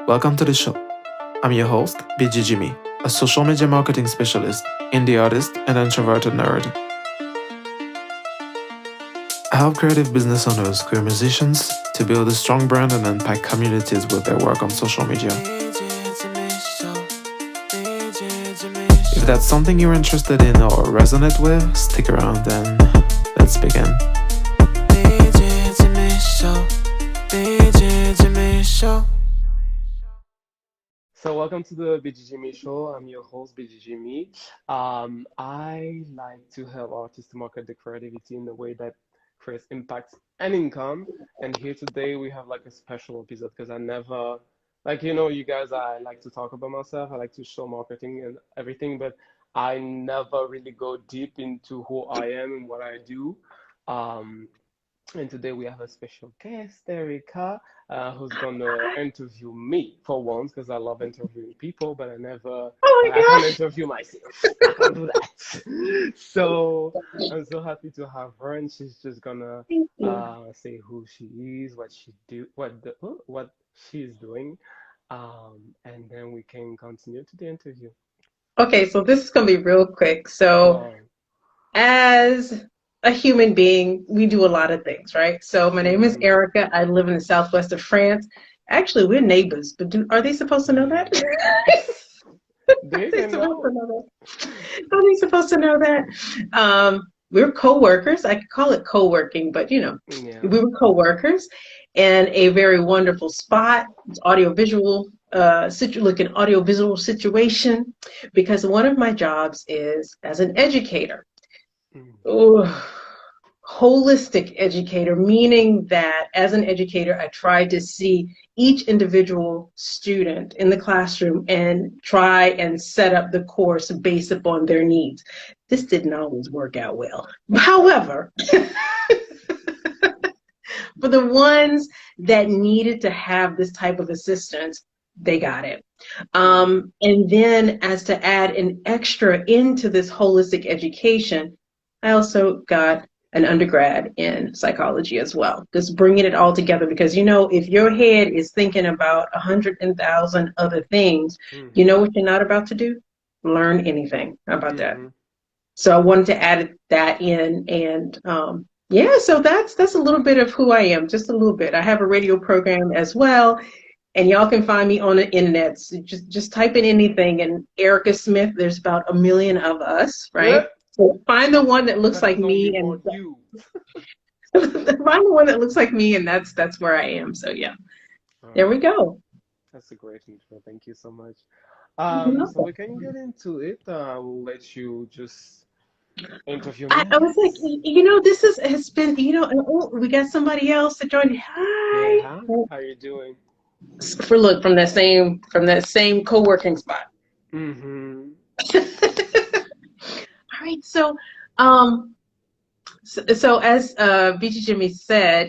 Welcome to the show. I'm your host, Bg Jimy, a social media marketing specialist, indie artist, and introverted nerd. I help creative business owners, queer musicians, to build a strong brand and impact communities with their work on social media. If that's something you're interested in or resonate with, stick around and let's begin. So welcome to the Bg Jimy Show. I'm your host, Bg Jimy. I like to help artists to market the creativity in a way that creates impact and income. And here today we have like a special episode because I never, you guys, I like to talk about myself. I like to show marketing and everything, but I never really go deep into who I am and what I do. Um, and today we have a special guest, Erica, who's gonna interview me for once because I love interviewing people, but Oh I can't my gosh. interview myself. I can't do that. So I'm so happy to have her, and she's just gonna Thank you. say who she is, what she do, what she's doing, and then we can continue to the interview. Okay, so this is going to be real quick. So, Wow. as a human being, we do a lot of things, right? So, my name is Mm-hmm. Erica. I live in the southwest of France. Actually, we're neighbors, but are they supposed to know that? Are They they can supposed to know. know that? Are they supposed to know that? We're co-workers. I could call it co-working, but Yeah. we were co-workers in a very wonderful spot. It's audiovisual, like an audiovisual situation, because one of my jobs is as an educator. Mm. Ooh, holistic educator, meaning that as an educator, I try to see each individual student in the classroom and try and set up the course based upon their needs. This didn't always work out well. However, for the ones that needed to have this type of assistance, they got it. Mm. And then, as to add an extra into this holistic education, I also got an undergrad in psychology as well. Just bringing it all together because, if your head is thinking about 100,000 other things, you Mm-hmm. know what you're not about to do? Learn anything. How about that? Mm-hmm. So I wanted to add that in, and yeah, so that's a little bit of who I am, just a little bit. I have a radio program as well, and y'all can find me on the internet. So just type in anything, and Erica Smith. There's about a million of us, Yeah, right? So find the one that looks that like is only me, for and you. find the one that looks like me, and that's where I am. So yeah, All there we right. go. That's a great intro. Thank you so much. You're So welcome. we can get into it. I will let you just interview me, I I was like, guess. this has been, and oh, we got somebody else to join. Yeah, Hi. hi. How you doing? From that same co-working spot. Mm-hmm. All right, um, so as BG Jimmy said,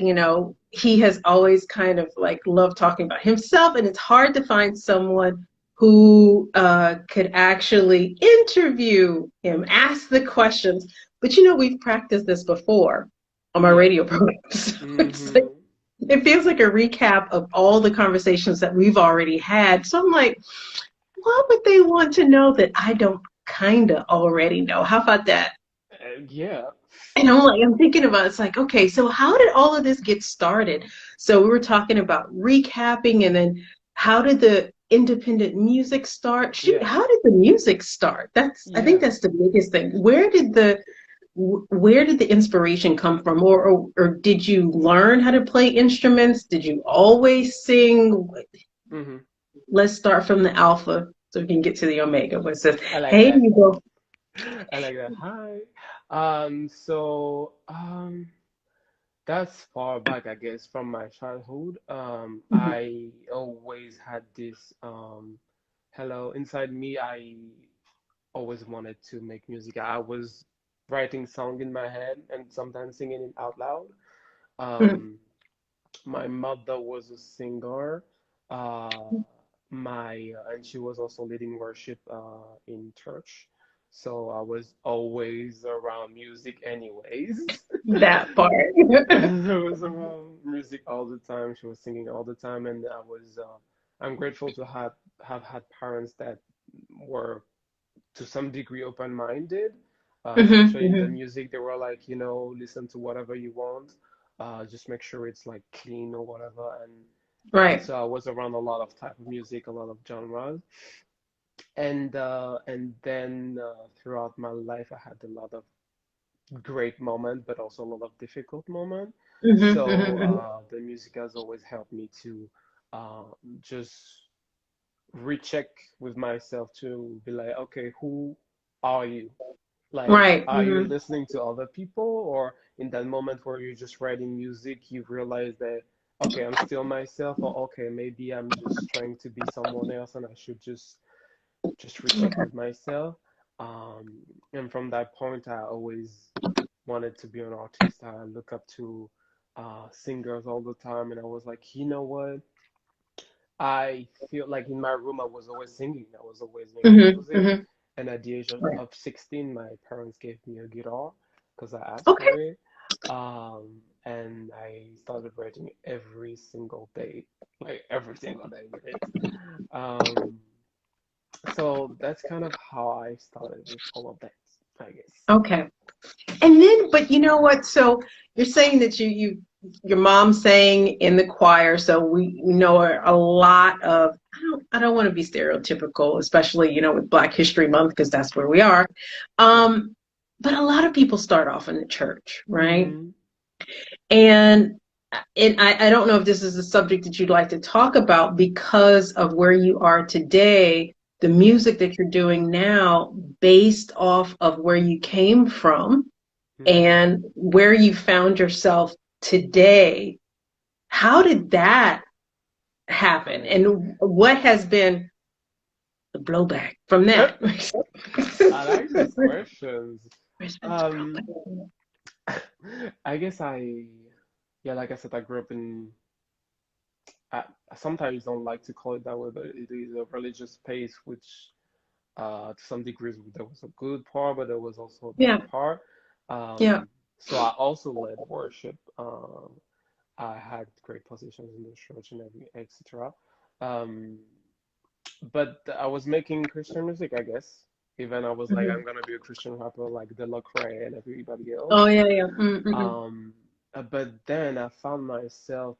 he has always kind of like loved talking about himself, and it's hard to find someone who could actually interview him, ask the questions. But we've practiced this before on my Yeah. radio programs. Mm-hmm. It feels like a recap of all the conversations that we've already had. So I'm like, what would they want to know that I don't kind of already know? How about that? Yeah. And I'm thinking about it's like, okay, so how did all of this get started? So we were talking about recapping, and then how did the independent music start? Shoot, Yeah. how did the music start? I think Yeah. that's the biggest thing. Where did the inspiration come from, or did you learn how to play instruments? Did you always sing? Mm-hmm. Let's start from the alpha so we can get to the omega. Where it says, I like "Hey, that. you go." I like that. Hi. That's far back, I guess, from my childhood. I always had this hello inside me. I always wanted to make music. I was writing song in my head and sometimes singing it out loud. Mhm. Um, my mother was a singer. Uh, and she was also leading worship in church. So I was always around music anyways. That part. I was around music all the time. She was singing all the time, and I'm grateful to have had parents that were to some degree open-minded, especially in the Mm-hmm. music. They were like, listen to whatever you want, just make sure it's like clean or whatever. And Right. so I was around a lot of type of music, a lot of genres, and then throughout my life, I had a lot of great moments, but also a lot of difficult moments. Mm-hmm. So Mm-hmm. the music has always helped me to uh, just recheck with myself to be like, okay, who are you? Like, Right. are you Mm-hmm. listening to other people, or in that moment where you're just writing music, you realize that, okay, I'm still myself, or okay, maybe I'm just trying to be someone else, and I should just recheck with myself. And from that point, I always wanted to be an artist. I look up to singers all the time, and I was like, you know what? I feel like in my room I was always singing. I was always making Mm-hmm. music. Mm-hmm. And at the age of, Right. of 16, my parents gave me a guitar because I asked Okay. for it. And I started writing every single day, like every single day with it. Um, so that's kind of how I started with all of that, I guess. Okay. And then, but you know what? So you're saying that your mom sang in the choir. So we know a lot of, I don't want to be stereotypical, especially, with Black History Month, because that's where we are. Yeah. Um, but a lot of people start off in the church, right? Mm-hmm. And I don't know if this is a subject that you'd like to talk about because of where you are today, the music that you're doing now, based off of where you came from Mm-hmm. and where you found yourself today. How did that happen? Oh. And what has been the blowback from that? I like these questions. Where's been the Um, blowback? I guess yeah, like I said, I grew up in, I sometimes don't like to call it that way, but it is a religious space, which to some degrees there was a good part, but there was also a bad Yeah, part. yeah. So I also led worship. I had great positions in the church and every etc. Um, but I was making Christian music, I guess. Even I was like, Mhm. I'm gonna be a Christian rapper like Delacroix and everybody else. Oh, yeah, yeah. Mm-hmm. Um, but then I found myself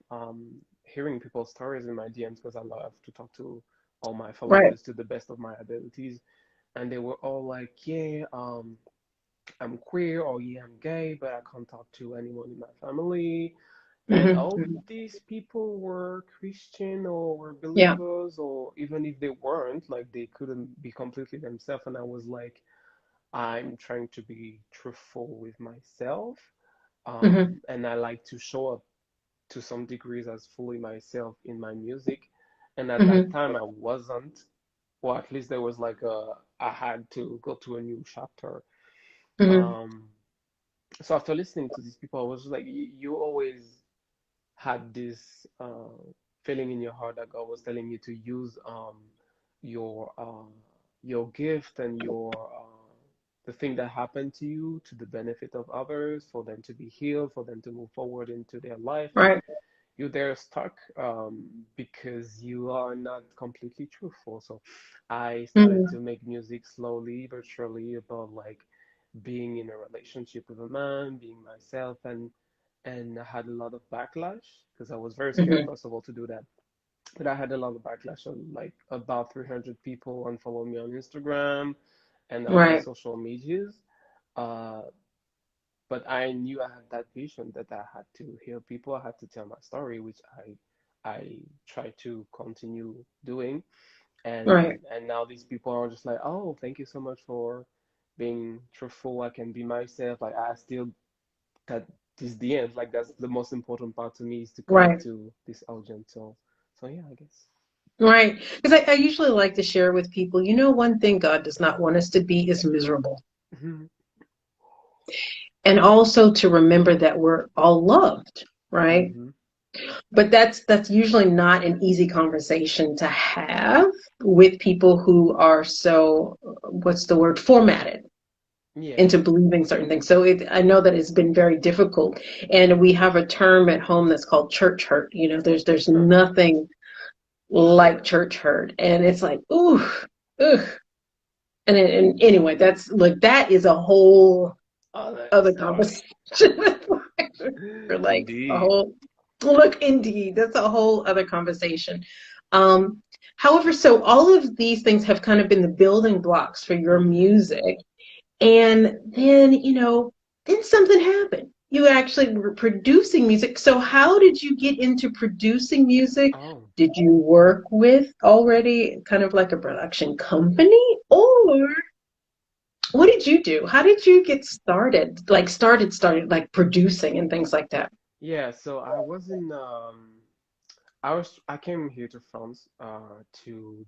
hearing people's stories in my DMs because I love to talk to all my Right. followers to the best of my abilities, and they were all like, "Yeah, I'm queer," or "Yeah, I'm gay, but I can't talk to anyone in my family." And Hmm. all these people were Christian or were Yeah. believers, or even if they weren't, like they couldn't be completely themselves. And I was like, I'm trying to be truthful with myself. Hmm. And I like to show up to some degrees as fully myself in my music. And at that Hmm. time, I wasn't, or at least there was like I had to go to a new chapter. Hmm. Um, so after listening to these people, I was like, you always had this feeling in your heart that God was telling you to use your your gift and your the thing that happened to you to the benefit of others, for them to be healed, for them to move forward into their life, and Right. you're there stuck because you are not completely truthful. So I started Hmm. to make music slowly but surely about like being in a relationship with a man, being myself, and I had a lot of backlash because I was very scared, Hmm. first of all, to do that. But I had a lot of backlash on like about 300 people unfollow me on Instagram and other Right. social medias. Uh, but I knew I had that vision that I had to heal people. I had to tell my story, which I try to continue doing. Right. And now these people are just like, oh, thank you so much for being truthful. I can be myself. Like I still that is the end. Like that's the most important part to me is to connect Right. to this audience. So yeah, I guess. Right. Because I usually like to share with people, one thing God does not want us to be is miserable. Mhm. And also to remember that we're all loved, right? Mhm. But that's usually not an easy conversation to have with people who are so, what's the word, formatted Yeah. into believing certain things. So I know that it's been very difficult. And we have a term at home that's called church hurt. There's Huh. nothing like church hurt. And it's like, ooh, ugh. And anyway, that's look, that is a whole Other other story. conversation. For like a Indeed. whole look, indeed, that's a whole other conversation. Um, However, so all of these things have kind of been the building blocks for your Hmm. music. And then, then something happened. You actually were producing music. So how did you get into producing music? Oh. Did you work with already kind of like a production company, or what did you do? How did you get started? Like started like producing and things like that? Yeah, so I was in I came here to France to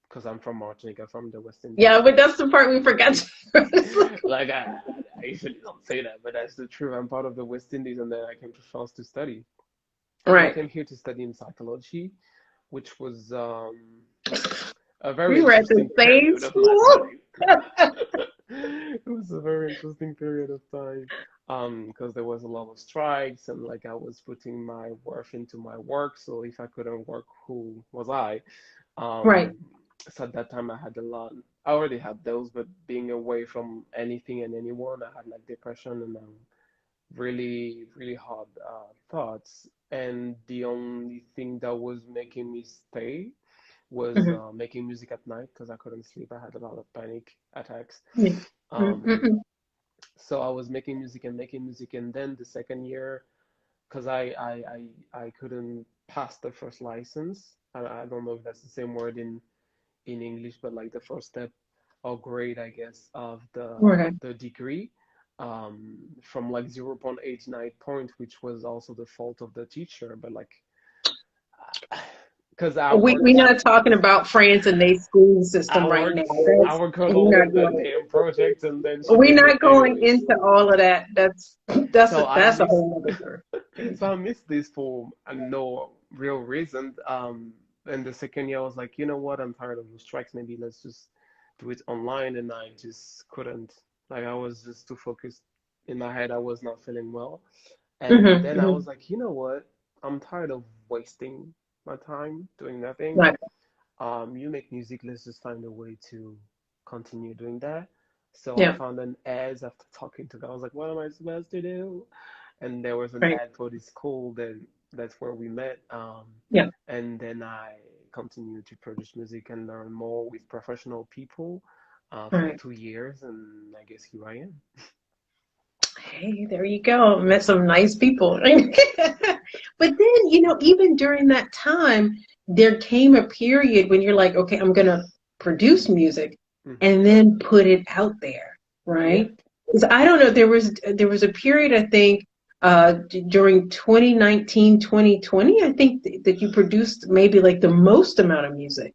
because I'm from Martinique, I'm from the West Yeah, Indies. but that's the part we forgot to. Like I usually don't say that, but that's the truth. I'm part of the West Indies, and then I came to France to study. So I Right. came here to study in psychology, which was a very We were at the interesting same period of my school. life. It was a very interesting period of time, because there was a lot of strikes and like I was putting my worth into my work. So if I couldn't work, who was I? Right. Um, so at that time I had a lot. I already had those, but being away from anything and anyone, I had like depression and really, really hard thoughts. And the only thing that was making me stay was Mhm. making music at night because I couldn't sleep. I had a lot of panic attacks. Yeah. Um, Mm-mm. so I was making music, and then the second year, because I couldn't pass the first license. I don't know if that's the same word in English, but like the first step or grade, I guess, of Okay. the degree, from like 0.89 point, which was also the fault of the teacher, but like, because We're not talking about France and their school system right now. I That's worked on all we're the not going. damn projects, and then she We're did it not going anyways. into all of that. That's So I that's a missed, whole other thing. so I missed this for no real reason. And the second year I was like, you know what? I'm tired of the strikes. Maybe let's just do it online. And I just couldn't. Like I was just too focused in my head. I was not feeling well. And Hmm. then I Hmm. was like, you know what? I'm tired of wasting my time doing nothing. Right. You make music, let's just find a way to continue doing that. So I Yeah. found an ads after talking to them. I was like, what am I supposed to do? And there was an Right. ad for this school, then that's where we met. Yeah. And then I continued to produce music and learn more with professional people for Right. 2 years, and I guess here I am. Hey, there you go. Met some nice people. But then, even during that time, there came a period when you're like, okay, I'm gonna produce music Hmm. and then put it out there, Yeah. right? Because I don't know, there was a period I think during 2019, 2020, I think that you produced maybe like the most amount of music.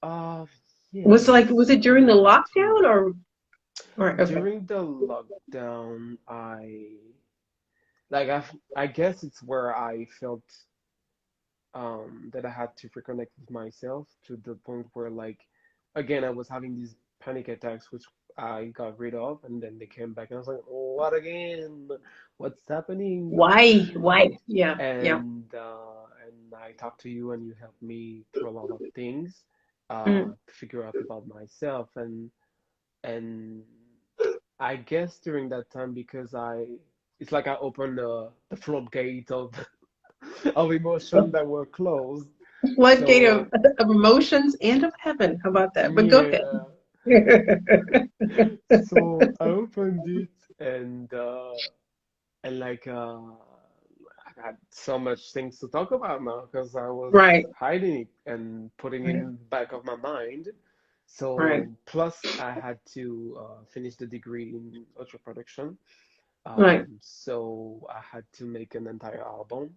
Uh, Was yes, it during the lockdown 2019. or okay. During the lockdown, I guess it's where I felt that I had to reconnect with myself to the point where like again I was having these panic attacks which I got rid of, and then they came back and I was like, oh, what again? What's happening? Why? Why? Yeah, yeah. And I talked to you and you helped me through a lot of things Mm, to figure out about myself, and I guess during that time because it's like I opened the floodgate of of emotion that were closed. floodgate So of emotions and of heaven. How about that? But go yeah, ahead. so I opened it and like I had so much things to talk about now because I was Right, hiding it and putting it right, in the back of my mind. right, So plus I had to finish the degree in audio production. right. So I had to make an entire album,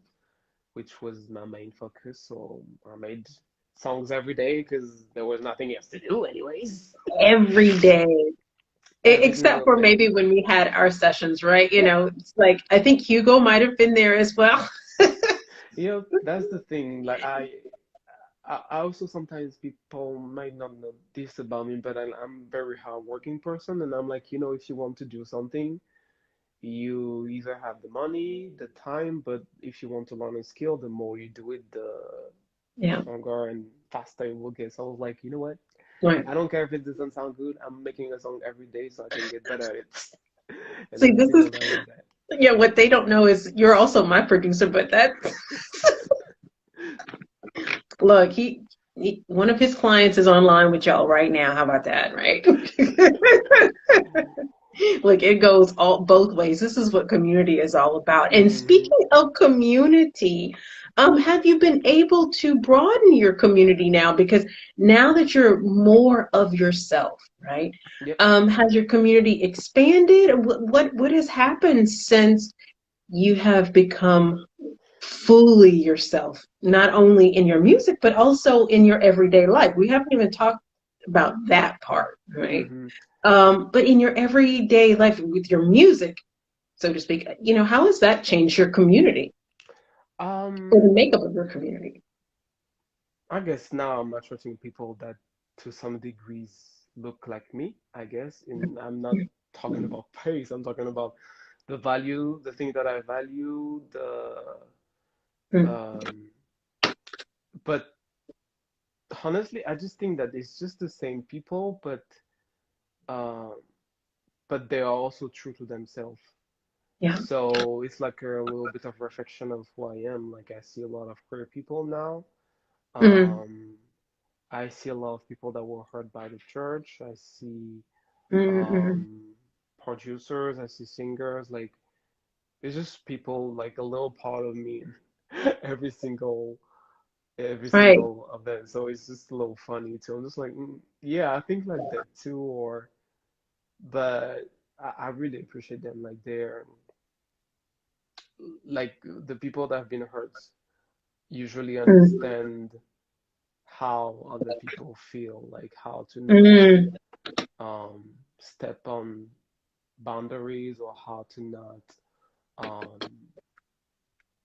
which was my main focus. So I made songs every day because there was nothing else to do, anyways. Every day. Every Except single for day. maybe when we had our sessions, right? Yeah. It's like I think Hugo might have been there as well. That's the thing. Like I also sometimes people might not know this about me, but I'm a very hardworking person, and I'm like, if you want to do something, you either have the money, the time, but if you want to learn a skill, the more you do it, Yeah. stronger and faster it will get. So I was like, you know what? Right. I don't care if it doesn't sound good. I'm making a song every day so I can get better at it. And See, then this is singled out with that. yeah. What they don't know is you're also my producer, but that look, one of his clients is online with y'all right now. How about that, right? Like it goes all both ways. This is what community is all about. And Hmm. speaking of community, have you been able to broaden your community now? Because now that you're more of yourself, right? Yep. Has your community expanded? What has happened since you have become fully yourself, not only in your music, but also in your everyday life? We haven't even talked about that part, right? Hmm. But in your everyday life with your music, so to speak, how has that changed your community or Um, the makeup of your community? I guess now I'm attracting people that to some degrees look like me, I guess. And I'm not talking about pace, I'm talking about the value, the thing that I value, the Mm. um but honestly, I just think that it's just the same people, uh, but they are also true to themselves. Yeah. So it's like a little bit of reflection of who I am. Like I see a lot of queer people now. Mm. Um, I see a lot of people that were hurt by the church. I see Mm. um, producers. I see singers. Like it's just people, like a little part of me, every single every Right. single of them. So it's just a little funny too. I'm just like, yeah, I think like that too. Or but I really appreciate them. Like they're like the people that have been hurt usually Mm. understand how other people feel, like how to not Mm. step on boundaries or how to not um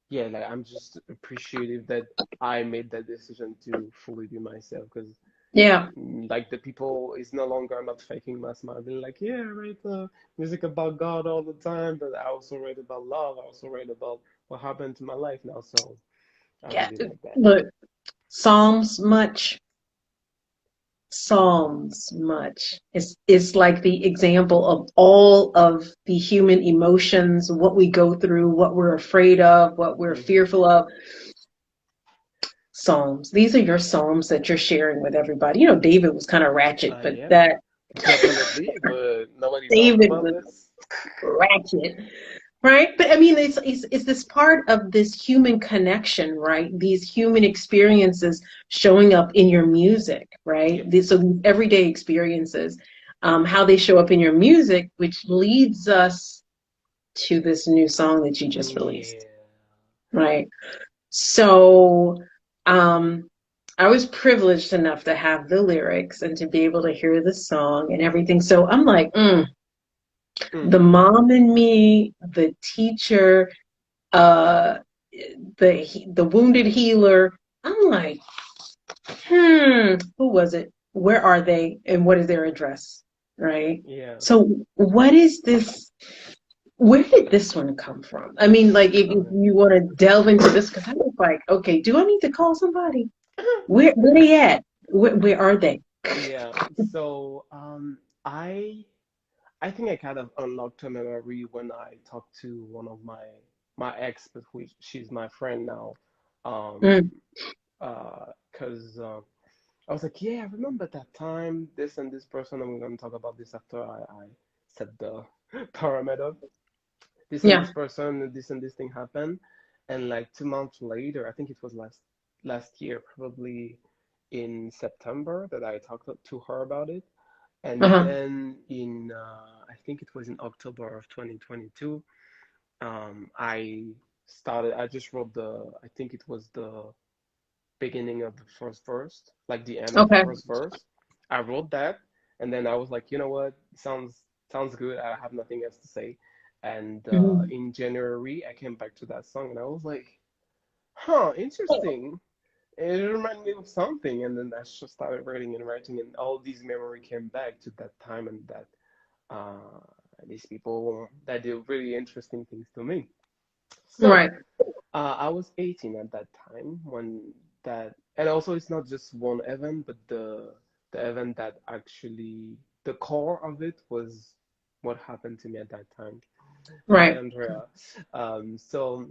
yeah, like I'm just appreciative that I made that decision to fully be myself because Yeah. like the people is no longer I'm not faking my smile being like, yeah, I write music about God all the time, but I also write about love, I also write about what happened to my life now, so I Yeah. really like that. Look, Psalms much. Psalms much. It's like the example of all of the human emotions, what we go through, what we're afraid of, what we're Hmm. fearful of. Psalms. These are your psalms that you're sharing with everybody. David was kind of ratchet, but Yep, that definitely, but nobody talks David about was this. ratchet, right? But I mean, it's this part of this human connection, right? These human experiences showing up in your music, right? Yep. So these everyday experiences, how they show up in your music, which leads us to this new song that you just released, Yeah. right? So, um, I was privileged enough to have the lyrics and to be able to hear the song and everything. So I'm like, Mm. the mom in me, the teacher, uh, the wounded healer. I'm like, who was it? Where are they? And what is their address? Right. Yeah. So what is this? Where did this one come from? I mean, like, if Okay. you want to delve into this, because I was like, okay, do I need to call somebody? Where they at? Where are they? Yeah. So, I think I kind of unlocked a memory when I talked to one of my ex, but who she's my friend now. Um, Mm, 'Cause I was like, yeah, I remember that time, this and this person, and we're gonna talk about this after I set the parameter. This and yeah. this person, this and this thing happened, and like 2 months later, I think it was last year, probably in September, that I talked to her about it. And Uh-huh. then I think it was in October of 2022, I just wrote I think it was the beginning of the first verse, like the end of the Okay. first verse. I wrote that, and then I was like, you know what, sounds good. I have nothing else to say. And Mhm. in January, I came back to that song, and I was like, huh, interesting. It reminded me of something, and then I just started writing and writing, and all these memory came back to that time and that uh, these people that did really interesting things to me. So Right. I was 18 at that time when that and also it's not just one event, but the event that actually the core of it was what happened to me at that time. Hi, Right. Andrea. So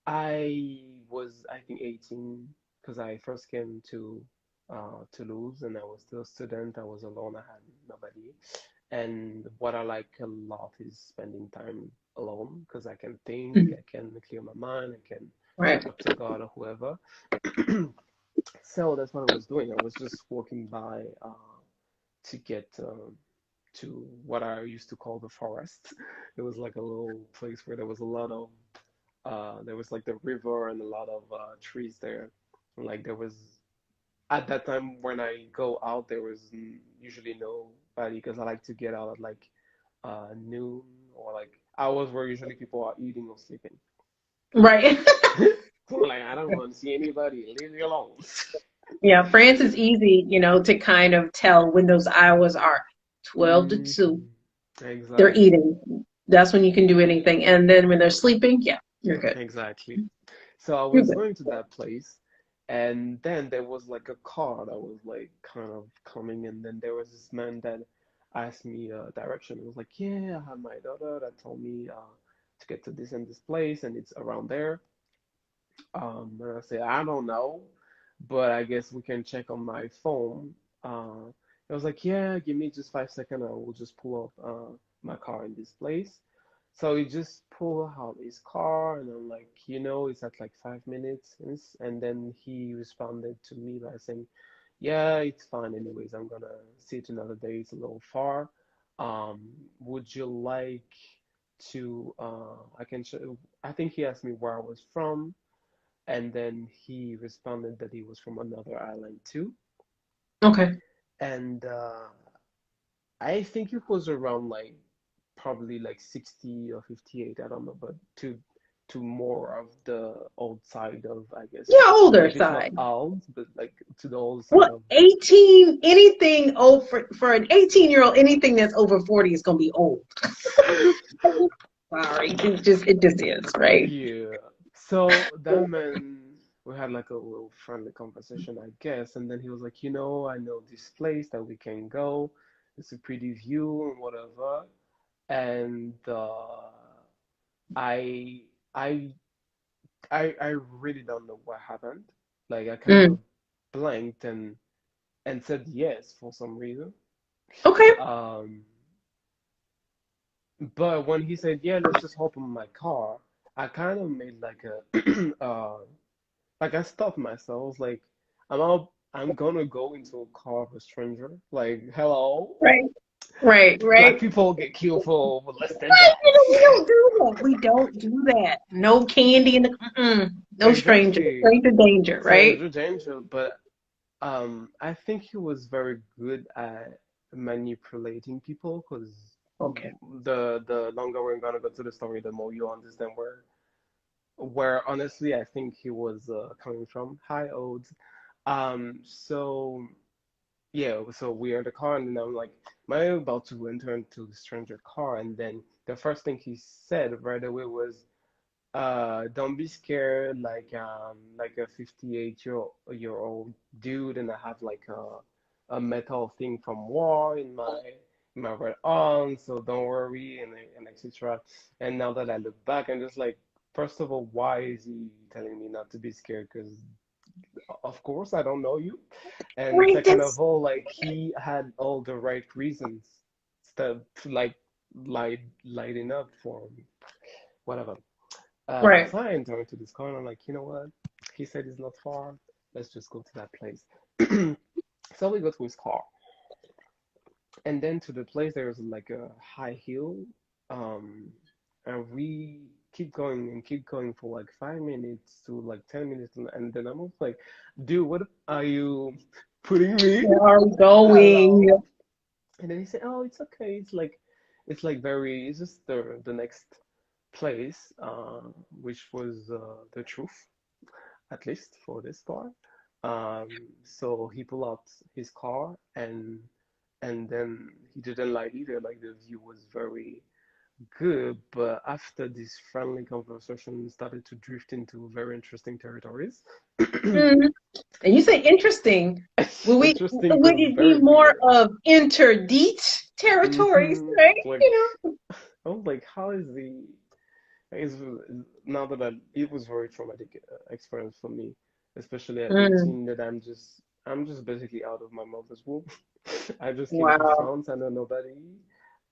I was, I think, 18 because I first came to Toulouse and I was still a student. I was alone. I had nobody. And what I like a lot is spending time alone because I can think, Mhm. I can clear my mind, I can Right. talk to God or whoever. So that's what I was doing. I was just walking by to get to what I used to call the forest. It was like a little place where there was a lot of there was like the river and a lot of trees there. And like there was at that time when I go out, there was usually nobody because I like to get out at like noon or like hours where usually people are eating or sleeping. Right. So like I don't want to see anybody. Leave me alone. Yeah, France is easy, to kind of tell when those hours are 12 to 2. Mhm. They're Exactly. eating. That's when you can do anything. And then when they're sleeping, yeah, you're good. Exactly. So I You're was good. going to that place, and then there was like a car that was like kind of coming, and then there was this man that asked me direction. It was like, yeah, I have my daughter that told me to get to this and this place, and it's around there. And I said, I don't know, but I guess we can check on my phone. It was like, yeah, give me just 5 seconds, I will just pull up my car in this place. So he just pulled out his car, and I'm like, it's at like 5 minutes. And then he responded to me by saying, yeah, it's fine anyways. I'm gonna see it another day. It's a little far. Um, would you like to, I can show, I think he asked me where I was from, and then he responded that he was from another island too. Okay. And I think it was around like probably like 60 or 58, I don't know, but to more of the old side of, I guess, Yeah, older if it's not side. old, but like to the old side Well, of 18, anything over for an 18-year-old, anything that's over 40 is gonna be old. Sorry. It just is, right? yeah. So that man, we had like a little friendly conversation, I guess, and then he was like, I know this place that we can go. It's a pretty view and whatever. And I I I really don't know what happened. Like I kind Mm. of blanked and said yes for some reason. Okay. Um, but when he said, "Yeah, let's just hop in my car," I kind of made like a like I stopped myself. I was like, I'm gonna go into a car of a stranger. Like, hello, Right. Right. black Right. people get killed for molesting Right. We blacks. don't do that. We don't do that. No candy in the no stranger. Exactly. Stranger danger, right? Stranger danger, but I think he was very good at manipulating people because Okay. the longer we're gonna go to the story, the more you understand where honestly I think he was coming from. Hi, Odes. So yeah, so we are in the car, and then I'm like, am I about to enter into the stranger car? And then the first thing he said right away was, don't be scared, like a 58-year-old dude, and I have like a metal thing from war in my right arm, so don't worry, and etc. And now that I look back, I'm just like, first of all, why is he telling me not to be scared? Because of course I don't know you, and Right. second of That's all, like he had all the right reasons to like lighting up for me, whatever. right. So I enter into this car and I'm like, you know what? He said it's not far. Let's just go to that place. So we go to his car. And then to the place, there's like a high hill. Um, and we keep going for like 5 minutes to like 10 minutes. And then I'm almost like, dude, what are you putting me? Where are we going? Hello? And then he said, oh, it's okay. It's like very, it's just the next place, which was the truth, at least for this part. So he pulled out his car and then he didn't like either. Like the view was very good, but after this friendly conversation started to drift into very interesting territories. Mhm. And you say interesting. Interesting, Would but it be very more weird. of interdeep territories, right? Like, You know? I was like, how is the is now that it was very traumatic experience for me, especially at Mm, 18, that I'm just basically out of my mother's womb. I just came to wow. France, I know nobody,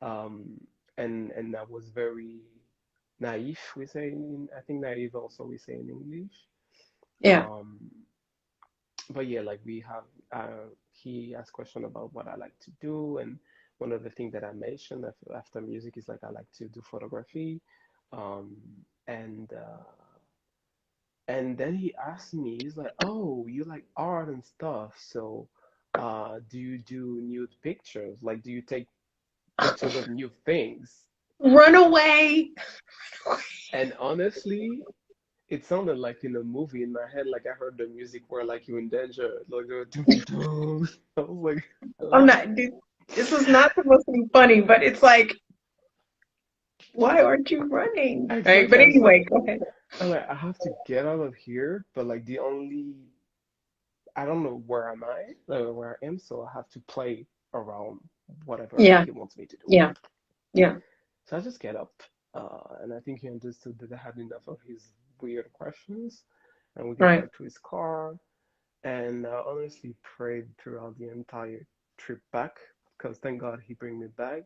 um, and I was very naive. We say I think naive also we say in English. Yeah. Um, but yeah, like we have he asked question about what I like to do, and one of the things that I mentioned after music is like I like to do photography, um, and uh, and then he asked me, he's like, "Oh, you like art and stuff, so do you do nude pictures? Like, do you take pictures of new things?" Run away. And honestly, it sounded like in a movie in my head, like I heard the music where like you're in danger, like dum, dum, dum. I was like, I'm hello? not, dude, this is not supposed to be funny, but it's like, why aren't you running? Right? Exactly. But anyway, go ahead. I'm like, I have to get out of here, but like the only, I don't know where am I, where I am, so I have to play around whatever Yeah, he wants me to do. yeah, yeah. So I just get up, and I think he understood that I had enough of his weird questions, and we get Right. back to his car. And I honestly prayed throughout the entire trip back because thank God he bring me back.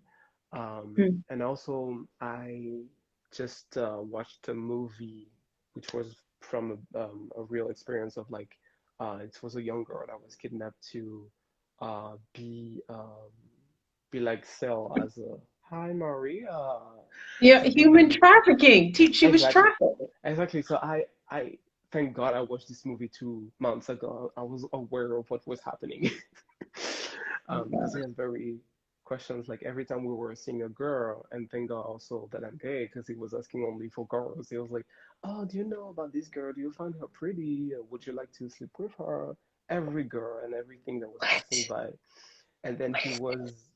Mm. And also I just watched a movie which was from a real experience of like it was a young girl that was kidnapped to uh, be um, be like sell as a hi Maria Yeah, to human be trafficking. She was exactly trafficked. exactly. So I thank God I watched this movie 2 months ago. I was aware of what was happening. Because he has very questions like every time we were seeing a girl, and thank God also that I'm gay because he was asking only for girls. He was like, "Oh, do you know about this girl? Do you find her pretty? Would you like to sleep with her?" Every girl and everything that was passing What? by. And then he was,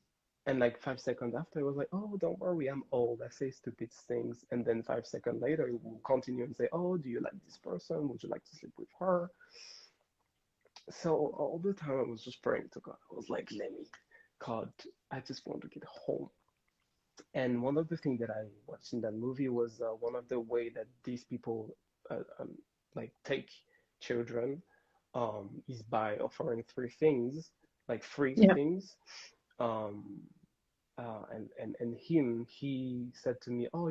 and like 5 seconds after, he was like, "Oh, don't worry, I'm old. I say stupid things." And then 5 seconds later, he will continue and say, "Oh, do you like this person? Would you like to sleep with her?" So all the time I was just praying to God. I was like, "Let me, God, I just want to get home." And one of the things that I watched in that movie was one of the way that these people like take children is by offering three things, like free Yeah. things. Um, and he said to me, "Oh,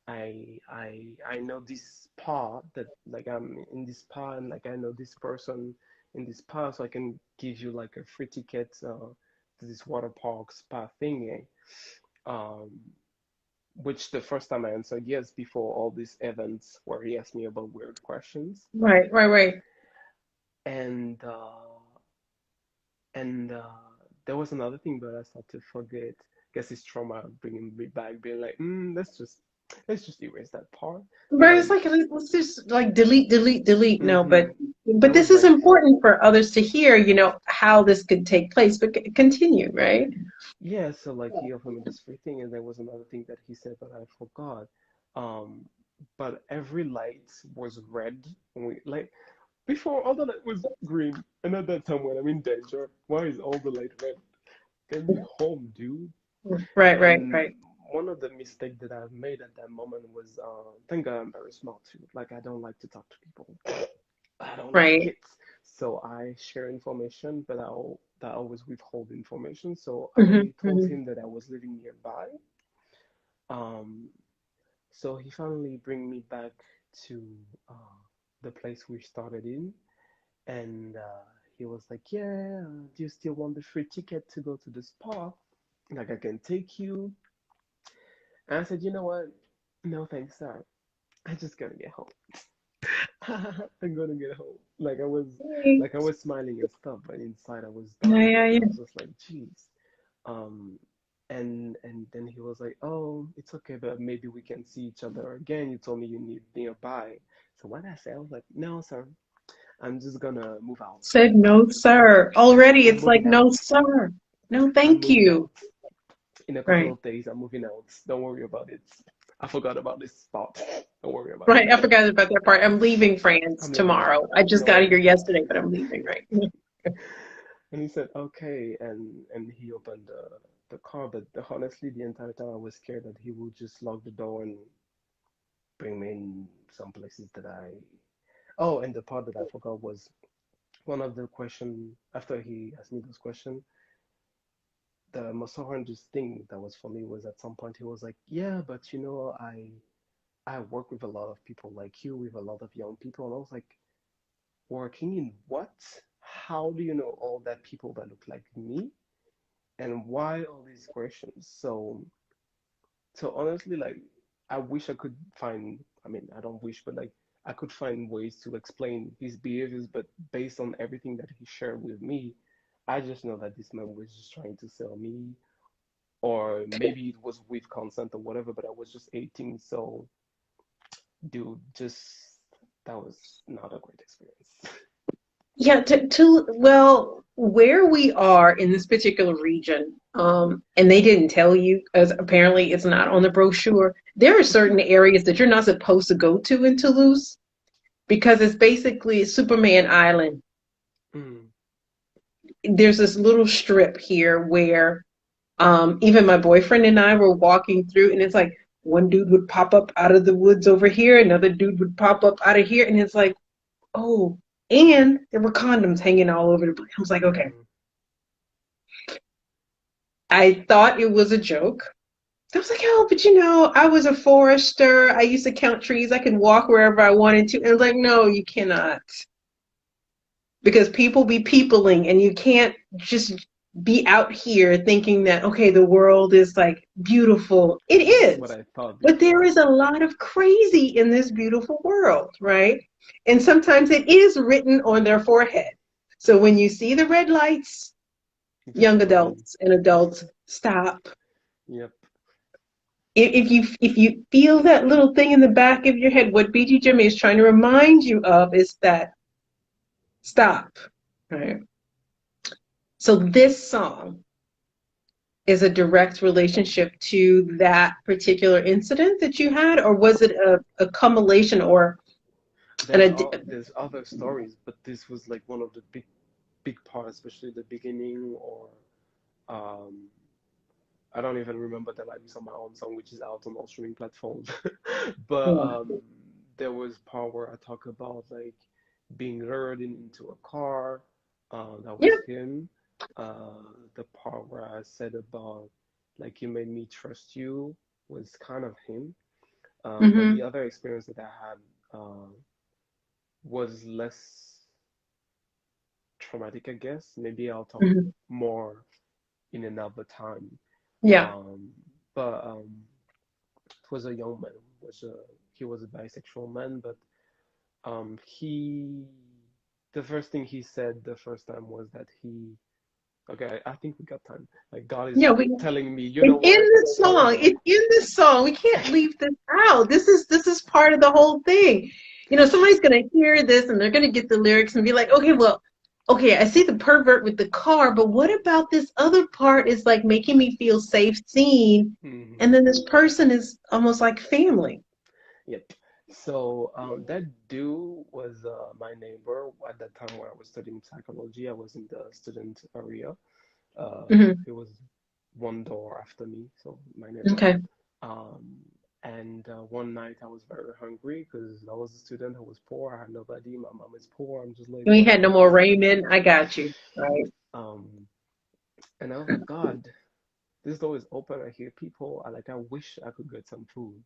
I know this spa that like I'm in this spa and like I know this person in this spa, so I can give you like a free ticket to this water park spa thingy." Um, which the first time I answered yes before all these events where he asked me about weird questions, Right, right, right. and And there was another thing, but I started to forget. Guess it's trauma bringing me back, being like, let's just erase that part. But But it's like, like let's just like delete, delete, delete. No, hmm but there this was is like, important for others to hear, how this could take place. But continue, right? yeah. So like, he offered me this free thing, and there was another thing that he said, but I forgot. Um, but every light was red. When we like before, all the light was green, and at that time when I'm in danger, why is all the light red? Get me home, dude. Right, right, And right, one of the mistakes that I've made at that moment was, thank God I'm very small too. Like I don't like to talk to people. I don't like right. it. So I share information, but I always withhold information. So Hmm, I told hmm. him that I was living nearby. Um, so he finally bring me back to the place we started in, and he was like, "Yeah, do you still want the free ticket to go to the spa? Like I can take you." And I said, "You know what? No thanks, sir. I just gotta get home." I'm gonna get home. Like I was smiling and stuff, but inside I was Yeah, dying. yeah, I yeah. was just like, "Jeez." Um, and then he was like, "Oh, it's okay, but maybe we can see each other again. You told me you need nearby." So what I said, I was like, "No, sir. I'm just gonna move out. Said no, sir. Already, I'm it's like moving no, out. sir. No, I'm thank moving you. out." in a couple Right. of days, I'm moving out. Don't worry about it. I forgot about this spot. Don't worry about it. Right. I forgot about that part. I'm leaving France I'm leaving. tomorrow. I just got No. here yesterday, but I'm leaving, right? And he said, okay, and he opened the car, but honestly, the entire time I was scared that he would just lock the door and bring me in some places that I. Oh, and the part that I forgot was one of the question after he asked me this question, the most horrendous thing that was for me was at some point he was like, yeah, but you know, I work with a lot of people like you, with a lot of young people, and I was like, working in what? How do you know all that people that look like me? And why all these questions? So honestly, like I wish I could find, I mean, I don't wish, but like I could find ways to explain his behaviors, but based on everything that he shared with me, I just know that this man was just trying to sell me, or maybe it was with consent or whatever, but I was just 18, so dude, just that was not a great experience. Yeah, well, where we are in this particular region, and they didn't tell you, as apparently it's not on the brochure. There are certain areas that you're not supposed to go to in Toulouse because it's basically Superman Island. Mm, There's this little strip here where even my boyfriend and I were walking through, and it's like one dude would pop up out of the woods over here, another dude would pop up out of here, and it's like, oh, and there were condoms hanging all over the place. I was like, okay. mm, I thought it was a joke. I was like, oh, but you know, I was a forester. I used to count trees. I could walk wherever I wanted to. And I was like, no, you cannot. Because people be peopling and you can't just be out here thinking that, okay, the world is like beautiful. It that's what is. I thought But there before. is a lot of crazy in this beautiful world, right? And sometimes it is written on their forehead. So when you see the red lights, Just young run. adults and adults, stop. Yep. If you feel that little thing in the back of your head, what BG Jimmy is trying to remind you of is that stop. Right. So this song is a direct relationship to that particular incident that you had, or was it a cumulation or There's an all there's other stories, but this was like one of the big parts, especially the beginning, or um I don't even remember the lyrics on my own song, which is out on all streaming platforms. But there was part where I talk about like being lured into a car. That yeah. was him. Uh, the part where I said about like you made me trust you was kind of him. But the Mm-hmm. other experience that I had was less traumatic, I guess. Maybe I'll talk Hmm. more in another time. Yeah. Um, but it was a young man. He was a bisexual man, but he the first thing he said the first time was that he okay, I think we got time. Like God is Yeah. telling me, you know It's in what? the Talk song. more. It's in the song. We can't leave this out. This is part of the whole thing. You know, somebody's gonna hear this and they're gonna get the lyrics and be like, okay, well, okay, I see the pervert with the car, but what about this other part is like making me feel safe, seen, Hmm. and then this person is almost like family. Yep. So that dude was my neighbor at that time where I was studying psychology. I was in the student area. Hmm. He was one door after me, so my neighbor. Okay. Um, and one night I was very hungry because I was a student. I was poor. I had nobody. My mom is poor. I'm just like, You ain't what had can no I more do? Raymond. I got you. Right. Um, and I was like, God, this door is open. I hear people. I wish I could get some food.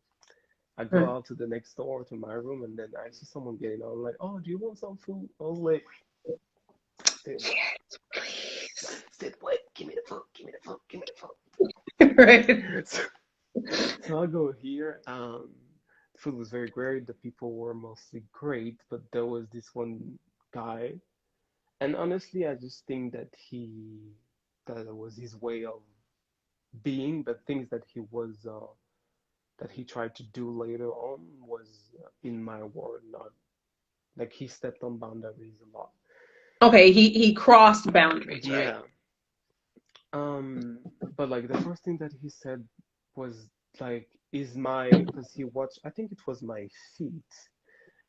I go Right. out to the next door to my room, and then I see someone getting out. I'm like, oh, do you want some food? I was like, sit, Yes, please. sit, wait, give me the food, give me the food, give me the Right. food. So I go here. The food was very great. The people were mostly great, but there was this one guy, and honestly, I just think that it was his way of being, but things that he tried to do later on was in my word, not like he stepped on boundaries a lot. Okay. He crossed boundaries. Right. Yeah. Um, but like the first thing that he said was like, "Is my?" Because he watched, I think it was my feet.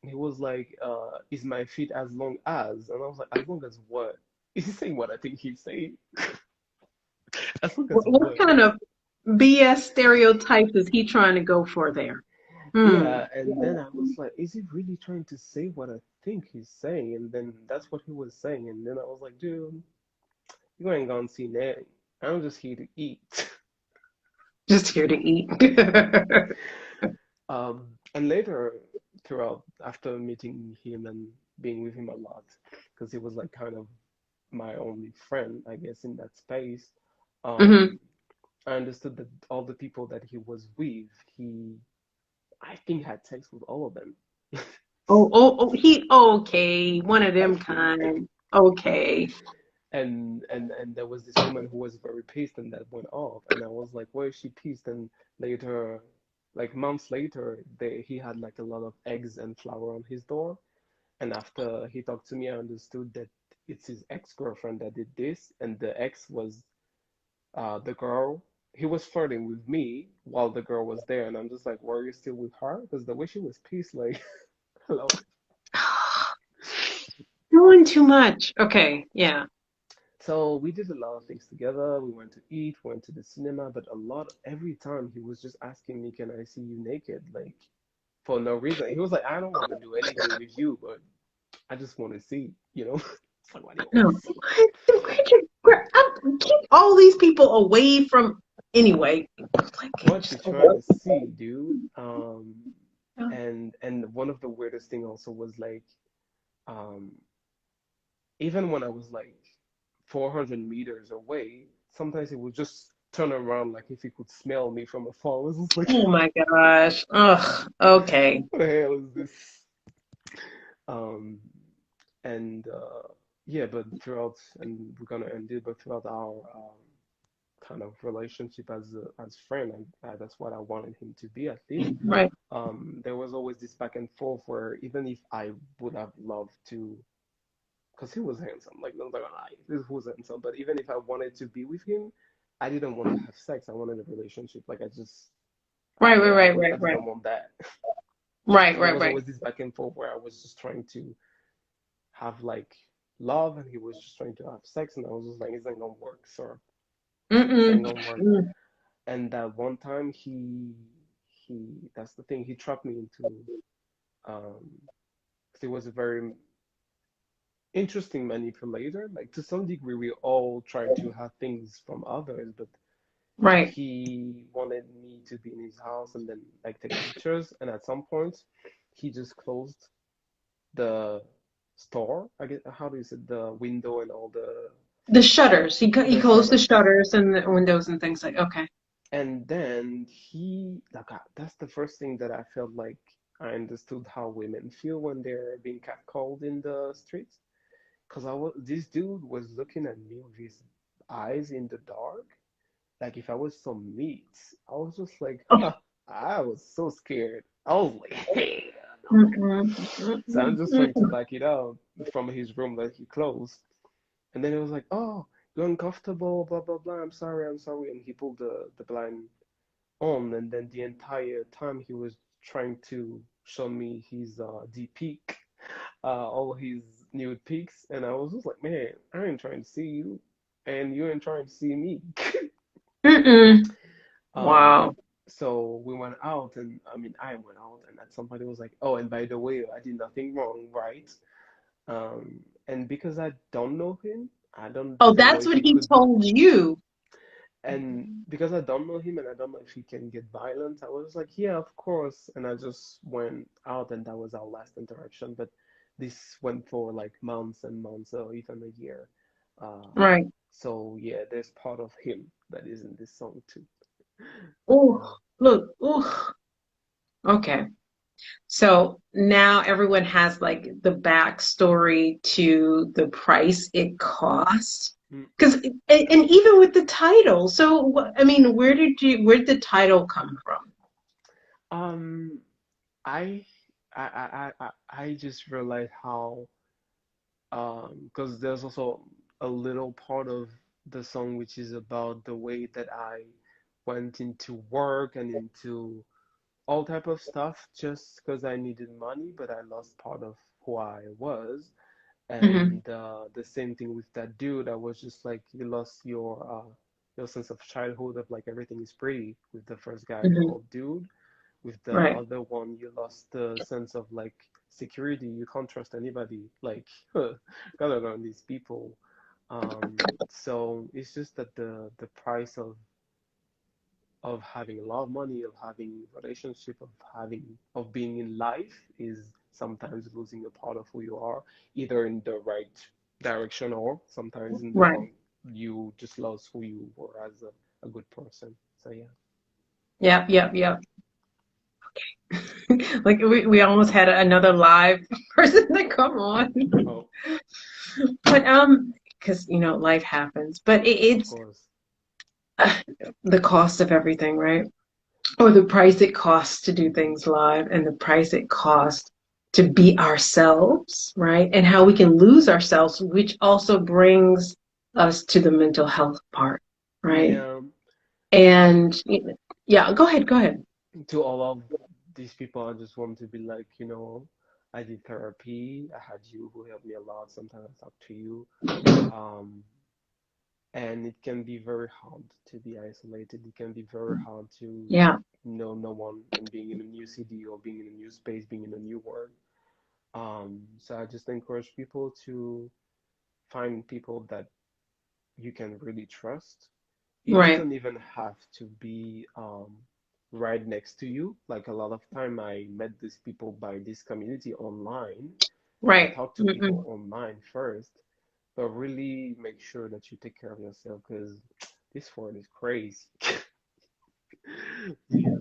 And he was like, "Is my feet as long as?" And I was like, "As long as what?" Is he saying what I think he's saying? As long as What what? kind of BS stereotypes is he trying to go for there? Hmm. Yeah, and then I was like, "Is he really trying to say what I think he's saying?" And then that's what he was saying. And then I was like, "Dude, you ain't gonna see that. I'm just here to eat." Just here to eat. And later, throughout, after meeting him and being with him a lot, because he was like kind of my only friend, I guess, in that space, Hmm. um, I understood that all the people that he was with, I think, had sex with all of them. He okay. One of I them think. kind. Okay. And there was this woman who was very pissed and that went off, and I was like, why is she pissed? And later, like months later, he had like a lot of eggs and flour on his door. And after he talked to me, I understood that it's his ex-girlfriend that did this, and the ex was the girl. He was flirting with me while the girl was there, and I'm just like, were you still with her? Because the way she was pissed, like, hello. Doing too much. Okay. Yeah. So we did a lot of things together. We went to eat, went to the cinema, but every time he was just asking me, can I see you naked? Like, for no reason. He was like, I don't want to do anything with you, but I just want to see, you know? It's like, why do you want No. to see? Keep all these people away from. Anyway, like What you just trying to see, dude? yeah. And one of the weirdest thing also was like, um, even when I was like 400 meters away, sometimes he would just turn around like if he could smell me from afar. I was just like, Oh my gosh. Ugh. Okay. what the hell is this? Um, and yeah, but throughout, and we're gonna end it, but throughout our kind of relationship as friend, and that's what I wanted him to be at least. Right. There was always this back and forth where even if I would have loved to, because he was handsome, like no, not gonna lie, this was handsome, but even if I wanted to be with him, I didn't want to have sex. I wanted a relationship. Like Right. Right. Right. Right. I Right. didn't want that. Right. So there Right. was Right. always this back and forth where I was just trying to have like love, and he was just trying to have sex, and I was just like, "It's not gonna work, sir. It Mm-mm. ain't gonna work." Mm. And that one time, that's the thing. He trapped me into, um, 'cause he was a very interesting manipulator. Like to some degree, we all try to have things from others, but Right. he wanted me to be in his house and then like take pictures. And at some point, he just closed the store. I guess how do you say the window and all The shutters. He the closed the shutters. shutters and the windows and things like. Okay. And then that's the first thing that I felt like I understood how women feel when they're being catcalled in the streets. Because this dude was looking at me with his eyes in the dark, like if I was some meat. I was just like, Oh. huh, I was so scared. I was like, hell no. Mm-mm. So I'm Mm-mm. just trying to Mm-mm. back it out from his room that he closed. And then it was like, oh, you're uncomfortable, blah, blah, blah. I'm sorry. And he pulled the blind on. And then the entire time he was trying to show me his peak, all his nude pics. And I was just like, man, I ain't trying to see you. And you ain't trying to see me. Mm-mm. Um, Wow. so we went out, and I mean, I went out, and at some point it was like, oh, and by the way, I did nothing wrong, right? And because I don't know him, I Oh, don't know that's if what he he could, told you. and because I don't know him and I don't know if he can get violent, I was like, yeah, of course. And I just went out, and that was our last interaction. But this went for like months and months, or even a year. Uh, Right. so yeah, there's part of him that is in this song too. Oh, look. Oh, okay. So now everyone has like the backstory to the price it cost. Mm. Because and even with the title, so I mean, where did the title come from? Um, I I just realized how because there's also a little part of the song which is about the way that I went into work and into all type of stuff just because I needed money, but I lost part of who I was. Hmm. And the same thing with that dude. I was just like, you lost your sense of childhood of like everything is pretty with the first guy Hmm. called dude. With the Right. other one, you lost the sense of like security. You can't trust anybody. Like, gotta learn these people. So it's just that the price of having a lot of money, of having relationship, of being in life is sometimes losing a part of who you are, either in the right direction or sometimes in the Right. wrong. You just lost who you were as a good person. So yeah. Yep. Yep. Yep. Like we almost had another live person to come on, Oh, but because life happens, but of it's course. uh, the cost of everything, right? Or the price it costs to do things live, and the price it costs to be ourselves, right? And how we can lose ourselves, which also brings us to the mental health part, right? Yeah. And yeah, go ahead, go ahead. To all of these people, I just want to be like, I did therapy. I had you who helped me a lot. Sometimes I talk to you. Um, and it can be very hard to be isolated. It can be very hard to Yeah, know no one and being in a new city or being in a new space, being in a new world. So I just encourage people to find people that you can really trust. It right, doesn't even have to be right next to you. Like a lot of time I met these people by this community online. So I right. talk to people Mm-mm. online first, but really make sure that you take care of yourself because this world is crazy. Yeah.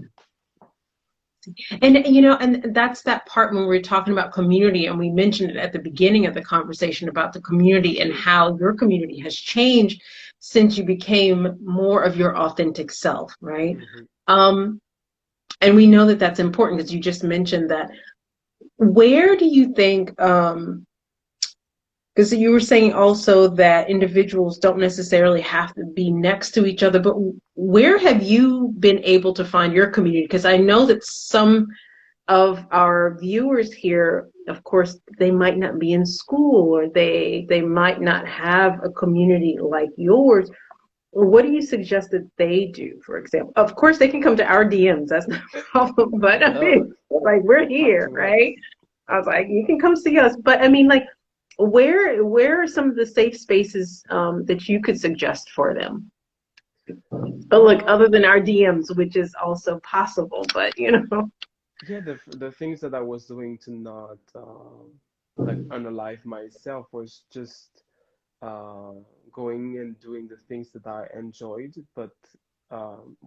And and that's that part when we're talking about community, and we mentioned it at the beginning of the conversation about the community and how your community has changed since you became more of your authentic self, right? Hmm. Um, and we know that that's important because you just mentioned that. Where do you think, because you were saying also that individuals don't necessarily have to be next to each other, but where have you been able to find your community? Because I know that some of our viewers here, of course, they might not be in school, or they might not have a community like yours. What do you suggest that they do, for example? Of course, they can come to our DMs. That's no problem. But I Duh, mean, like, we're talk here, to right? us. I was like, you can come see us. But I mean, like, where are some of the safe spaces that you could suggest for them? But look, other Um, than our DMs, which is also possible, but yeah, the things that I was doing to not like unalive myself was just uh, going and doing the things that I enjoyed, but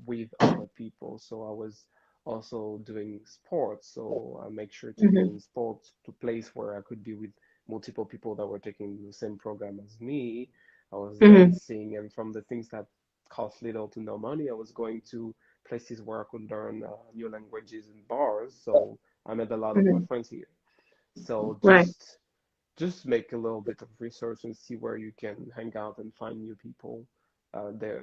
with other people. So I was also doing sports. So I make sure to go Mhm, in sports to place where I could be with multiple people that were taking the same program as me. I was mhm, dancing, and from the things that cost little to no money, I was going to places where I could learn new languages in bars. So I met a lot of my mhm. friends here. So Right, just make a little bit of research and see where you can hang out and find new people.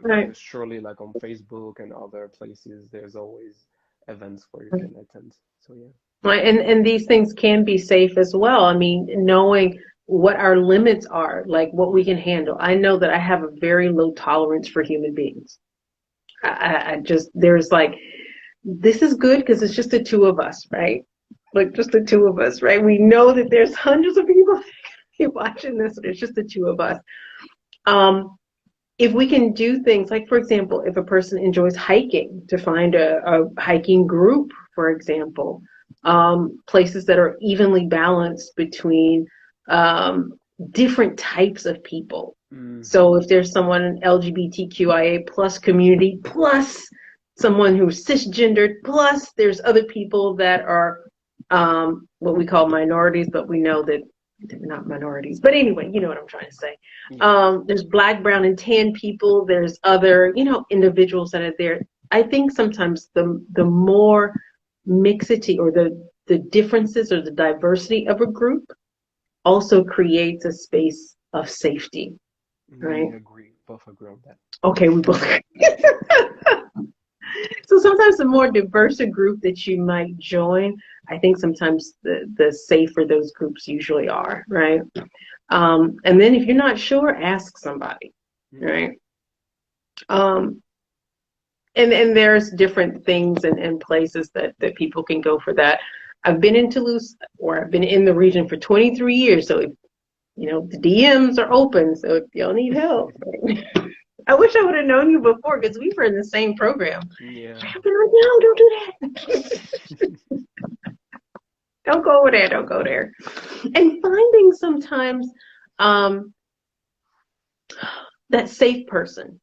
right. There's surely like on Facebook and other places, there's always events where you can attend. So yeah. Right, and these things can be safe as well. I mean, knowing what our limits are, like what we can handle. I know that I have a very low tolerance for human beings. I just there's like this is good because it's just the two of us, right? Like just the two of us, right? We know that there's hundreds of people watching this, but it's just the two of us. Um, if we can do things like, for example, if a person enjoys hiking, to find a hiking group, for example, places that are evenly balanced between um, different types of people. So Hmm. if there's someone LGBTQIA plus community, plus someone who's cisgendered, plus there's other people that are what we call minorities, but we know that they're not minorities. But anyway, you know what I'm trying to say. Yeah. There's black, brown, and tan people. There's other, individuals that are there. I think sometimes the more mixity or the differences or the diversity of a group also creates a space of safety. right? We agree, both agree on that. Okay, we both. So sometimes the more diverse a group that you might join, I think sometimes the safer those groups usually are, right? And then if you're not sure, ask somebody, right? Um, and there's different things and places that people can go for that. I've been in Toulouse, or I've been in the region for 23 years, so if, the DMs are open, so if y'all need help. Right? I wish I would have known you before because we were in the same program. Yeah. I'd be like, no, don't do that. Don't go over there. Don't go there. And finding sometimes that safe person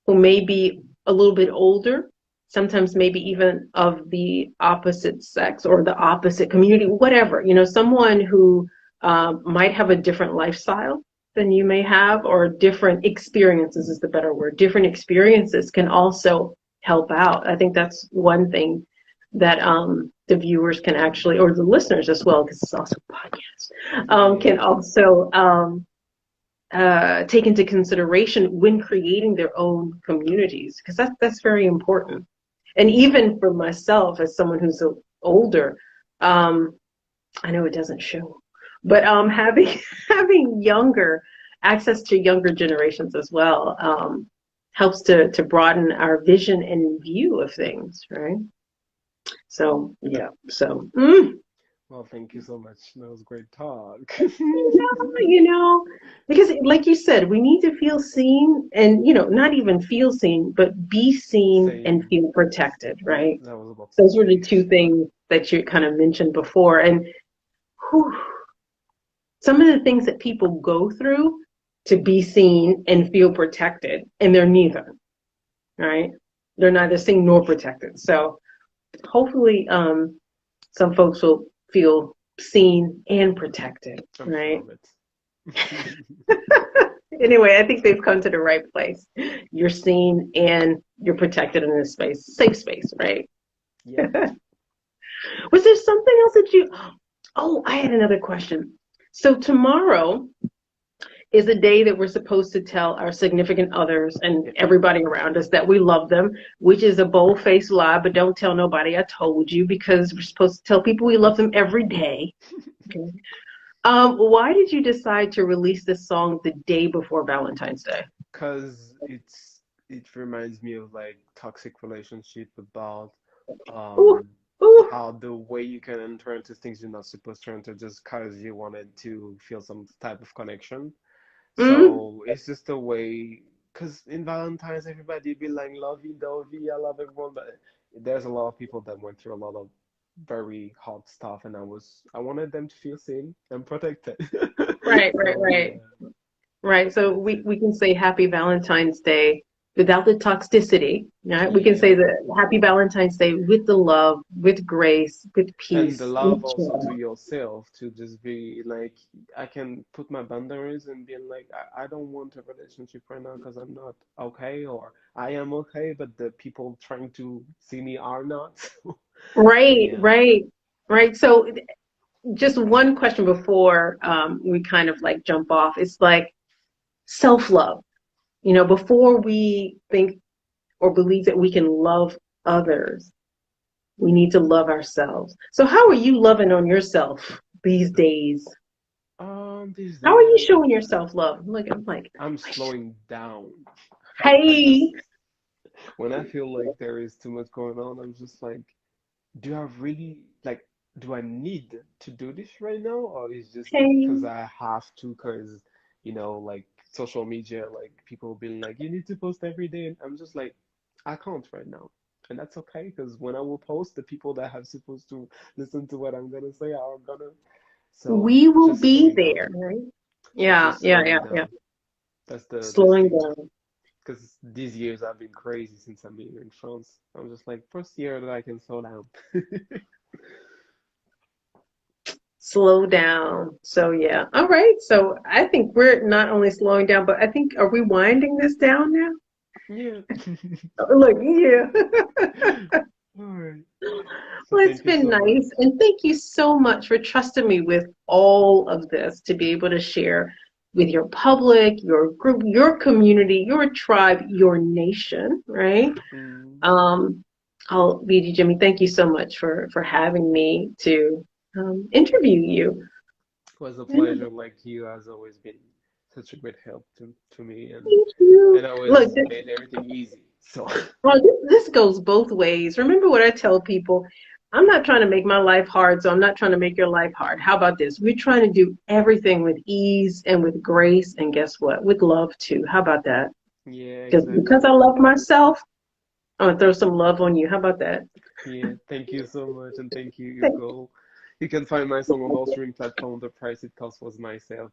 who may be a little bit older, sometimes maybe even of the opposite sex or the opposite community, whatever, someone who might have a different lifestyle than you may have, or different experiences is the better word. Different experiences can also help out. I think that's one thing that the viewers can actually, or the listeners as well, because it's also a podcast, can also take into consideration when creating their own communities, because that's very important. And even for myself, as someone who's older, I know it doesn't show, but having younger access to younger generations as well helps to broaden our vision and view of things, right? So yeah, so. Well, thank you so much. That was great talk. Because like you said, we need to feel seen and, not even feel seen, but be seen and Same. feel protected, right? That was about Those were the two things that you kind of mentioned before. And some of the things that people go through to be seen and feel protected, and they're neither, right? They're neither seen nor protected. So hopefully some folks will feel seen and protected, right? Anyway, I think they've come to the right place. You're seen and you're protected in this space, safe space, right? Yeah. Was there something else that you? Oh, I had another question. So tomorrow is a day that we're supposed to tell our significant others and everybody around us that we love them, which is a bold-faced lie, but don't tell nobody I told you, because we're supposed to tell people we love them every day. Okay. Why did you decide to release this song the day before Valentine's Day? Because it reminds me of like toxic relationship, about Ooh, ooh. how the way you can enter into things you're not supposed to enter just because you wanted to feel some type of connection. So it's just a way, because in Valentine's everybody be like lovey-dovey, I love everyone, but there's a lot of people that went through a lot of very hard stuff, and I wanted them to feel seen and protected. Right. So, yeah, Right. So we can say Happy Valentine's Day without the toxicity. Right? We can say yeah. the Happy Valentine's Day with the love, with grace, with And the peace, love with also joy. to yourself, to just be like, I can put my boundaries and be like, I don't want a relationship right now because I'm not okay, or I am okay, but the people trying to see me are not. So Right, yeah. right, right. So just one question before we kind of like jump off. It's like self-love. Before we think or believe that we can love others, we need to love ourselves. So how are you loving on yourself these days? These How are you days showing yourself love? Look, I'm like, I'm slowing down. I just, hey, when I feel like there is too much going on, I'm just like, do I really like, do I need to do this right now, or is just because hey. I have to, because like social media, like people being like, you need to post every day, and I'm just like, I can't right now. And that's okay, because when I will post, the people that have supposed to listen to what I'm gonna say are gonna. So We will just be slowing down. there, right? So Yeah, just yeah, slowing yeah, yeah. down. That's the Slowing thing. down. Because these years have been crazy since I've been in France. I'm just like, first year that I can slow down. Slow down. So yeah. All right. So I think we're not only slowing down, but I think, are we winding this down now? Yeah. Look, yeah. All right. So Well, it's thank you been so much. nice. And thank you so much for trusting me with all of this to be able to share. with your public, your group, your community, your tribe, your nation, right? Mm. BG Jimy, thank you so much for having me to interview you. It was a Yeah, pleasure. Like you has always been such a great help to me, thank you. and always Look, made everything easy. So well, this goes both ways. Remember what I tell people, I'm not trying to make my life hard, so I'm not trying to make your life hard. How about this? We're trying to do everything with ease and with grace, and guess what? With love too. How about that? yeah, Because I exactly. love myself, I'm gonna throw some love on you. How about that? Yeah, thank you so much, and thank you, Thank Hugo. You can find my song on all streaming platforms. The price it cost was myself.